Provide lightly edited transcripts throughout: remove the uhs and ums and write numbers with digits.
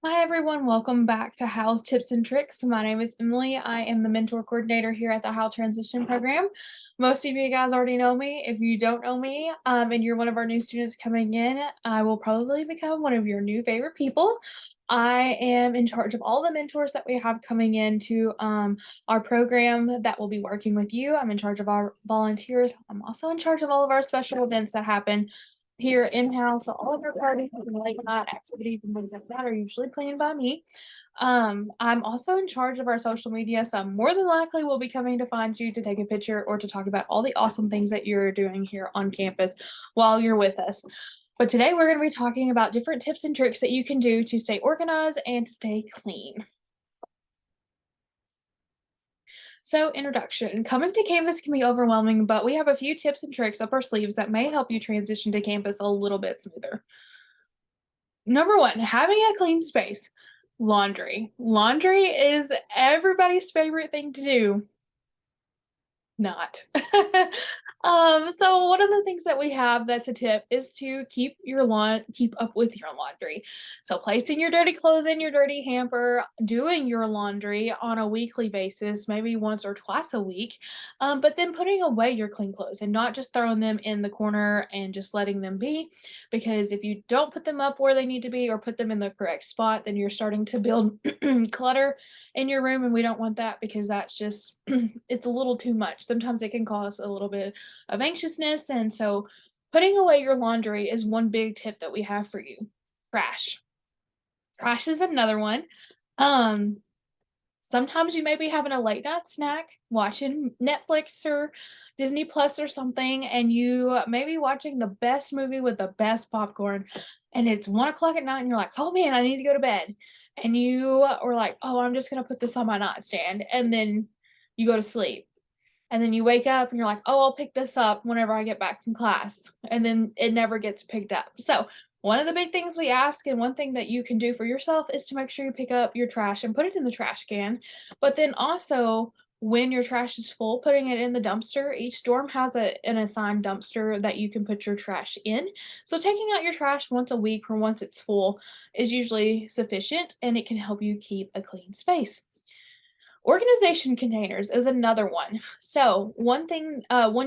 Hi everyone, welcome back to H.O.W.L's Tips and Tricks. My name is Emily. I am the mentor coordinator here at the H.O.W.L Transition Program. Most of you guys already know me. If you don't know me, and you're one of our new students coming in, I will probably become one of your new favorite people. I am in charge of all the mentors that we have coming into our program that will be working with you. I'm in charge of our volunteers. I'm also in charge of all of our special events that happen here in-house. So all of our parties and late night activities and things like that are usually planned by me. I'm also in charge of our social media, so more than likely will be coming to find you to take a picture or to talk about all the awesome things that you're doing here on campus while you're with us. But today we're going to be talking about different tips and tricks that you can do to stay organized and to stay clean. So, introduction. Coming to campus can be overwhelming, but we have a few tips and tricks up our sleeves that may help you transition to campus a little bit smoother. Number one, having a clean space. Laundry. Laundry is everybody's favorite thing to do. Not. So one of the things that we have that's a tip is to keep up with your laundry. So placing your dirty clothes in your dirty hamper, doing your laundry on a weekly basis, maybe once or twice a week, but then putting away your clean clothes and not just throwing them in the corner and just letting them be. Because if you don't put them up where they need to be or put them in the correct spot, then you're starting to build clutter in your room, and we don't want that because that's just it's a little too much. Sometimes it can cause a little bit of anxiousness, and so putting away your laundry is one big tip that we have for you. Trash. Trash is another one. Um, Sometimes you may be having a late night snack, watching Netflix or Disney Plus or something, and you may be watching the best movie with the best popcorn, and it's 1 o'clock at night, and you're like, "Oh man, I need to go to bed." And you are like, "Oh, I'm just gonna put this on my nightstand," and then you go to sleep. And then you wake up and you're like, "Oh, I'll pick this up whenever I get back from class." And then it never gets picked up. So, one of the big things we ask, and one thing that you can do for yourself, is to make sure you pick up your trash and put it in the trash can. But then also, when your trash is full, putting it in the dumpster. Each dorm has an assigned dumpster that you can put your trash in. So, taking out your trash once a week or once it's full is usually sufficient, and it can help you keep a clean space. Organization containers is another one. So, one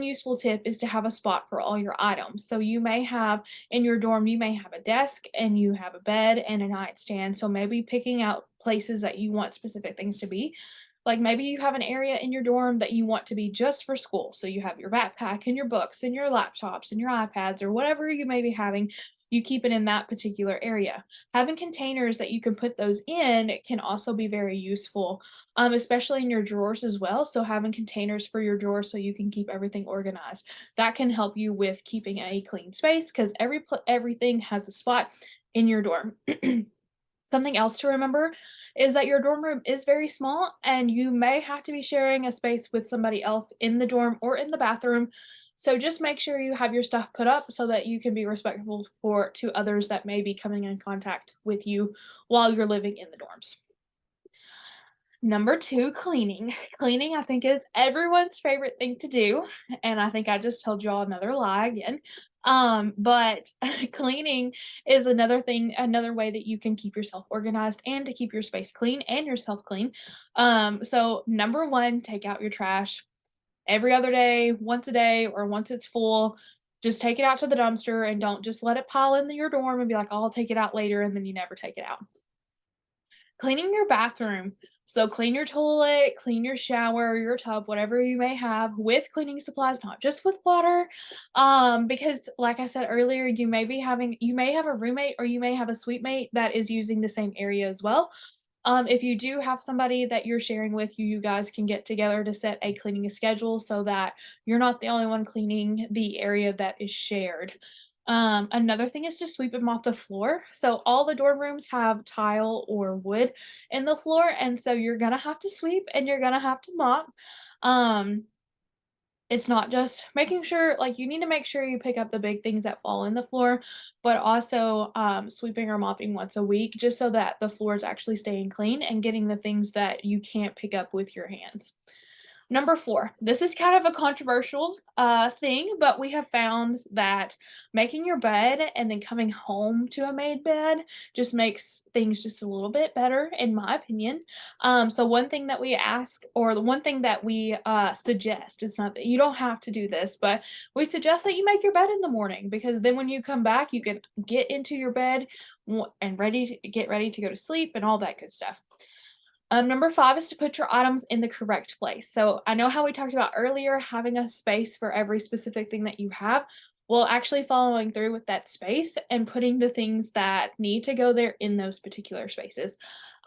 useful tip is to have a spot for all your items. So, you may have in your dorm, you may have a desk and you have a bed and a nightstand. So, maybe picking out places that you want specific things to be. Like maybe you have an area in your dorm that you want to be just for school. So, you have your backpack and your books and your laptops and your iPads or whatever you may be having. You keep it in that particular area. Having containers that you can put those in can also be very useful, especially in your drawers as well. So having containers for your drawers so you can keep everything organized. That can help you with keeping a clean space because everything has a spot in your dorm. Something else to remember is that your dorm room is very small and you may have to be sharing a space with somebody else in the dorm or in the bathroom. So just make sure you have your stuff put up so that you can be respectful for to others that may be coming in contact with you while you're living in the dorms. Number 2, cleaning. Cleaning, I think, is everyone's favorite thing to do, and I think I just told y'all another lie again. But cleaning is another way that you can keep yourself organized and to keep your space clean and yourself clean. So number 1, take out your trash every other day, once a day, or once it's full. Just take it out to the dumpster and don't just let it pile in your dorm and be like, "Oh, I'll take it out later," and then you never take it out. Cleaning your bathroom. So clean your toilet, clean your shower, your tub, whatever you may have with cleaning supplies, not just with water. Because like I said earlier, you may have a roommate or you may have a suite mate that is using the same area as well. If you do have somebody that you're sharing with, you guys can get together to set a cleaning schedule so that you're not the only one cleaning the area that is shared. Another thing is to sweep them off the floor. So all the dorm rooms have tile or wood in the floor, and so you're gonna have to sweep and you're gonna have to mop. Um, it's not just making sure like, you need to make sure you pick up the big things that fall in the floor, but also, sweeping or mopping once a week just so that the floor is actually staying clean and getting the things that you can't pick up with your hands. Number 4, this is kind of a controversial, thing, but we have found that making your bed and then coming home to a made bed just makes things just a little bit better, in my opinion. So one thing that we ask or the one thing that we, suggest, it's not that you don't have to do this, but we suggest that you make your bed in the morning because then when you come back, you can get into your bed and get ready to go to sleep and all that good stuff. Number 5 is to put your items in the correct place. So I know how we talked about earlier, having a space for every specific thing that you have. Well, actually following through with that space and putting the things that need to go there in those particular spaces.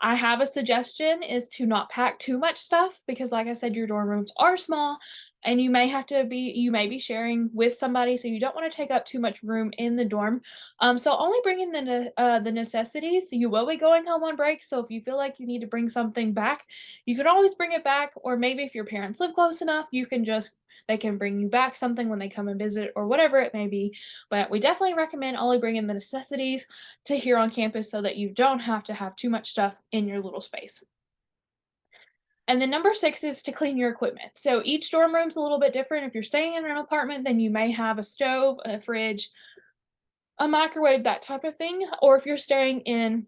I have a suggestion is to not pack too much stuff because like I said, your dorm rooms are small and you may be sharing with somebody, so you don't want to take up too much room in the dorm. So only bring in the necessities. You will be going home on break, so if you feel like you need to bring something back, you can always bring it back, or maybe if your parents live close enough, they can bring you back something when they come and visit or whatever it may be. But we definitely recommend only bringing the necessities to here on campus so that you don't have to have too much stuff in your little space. And then number 6 is to clean your equipment. So each dorm room's a little bit different. If you're staying in an apartment, then you may have a stove, a fridge, a microwave, that type of thing. Or if you're staying in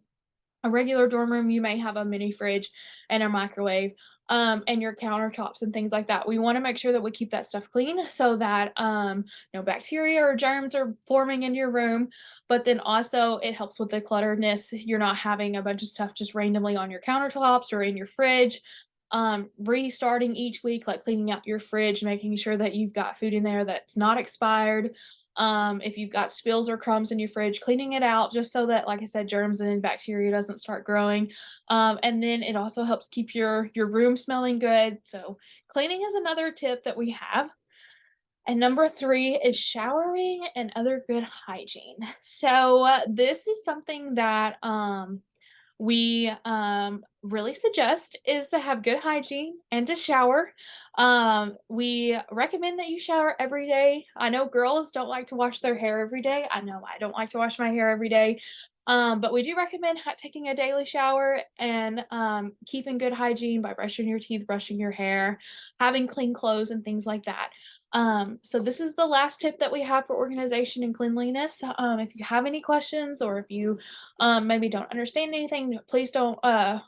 a regular dorm room, you may have a mini fridge and a microwave, and your countertops and things like that. We want to make sure that we keep that stuff clean so that no bacteria or germs are forming in your room. But then also it helps with the clutteredness. You're not having a bunch of stuff just randomly on your countertops or in your fridge. Restarting each week, like cleaning out your fridge, making sure that you've got food in there that's not expired. If you've got spills or crumbs in your fridge, cleaning it out just so that, like I said, germs and bacteria doesn't start growing. And then it also helps keep your room smelling good. So cleaning is another tip that we have. And number 3 is showering and other good hygiene. So this is something that we really suggest is to have good hygiene and to shower. We recommend that you shower every day. I know girls don't like to wash their hair every day. I know I don't like to wash my hair every day. But we do recommend taking a daily shower and keeping good hygiene by brushing your teeth, brushing your hair, having clean clothes, and things like that. So this is the last tip that we have for organization and cleanliness. If you have any questions or if you maybe don't understand anything, please don't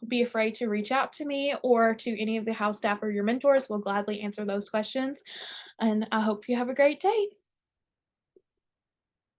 be afraid to reach out to me or to any of the house staff or your mentors. We'll gladly answer those questions. And I hope you have a great day.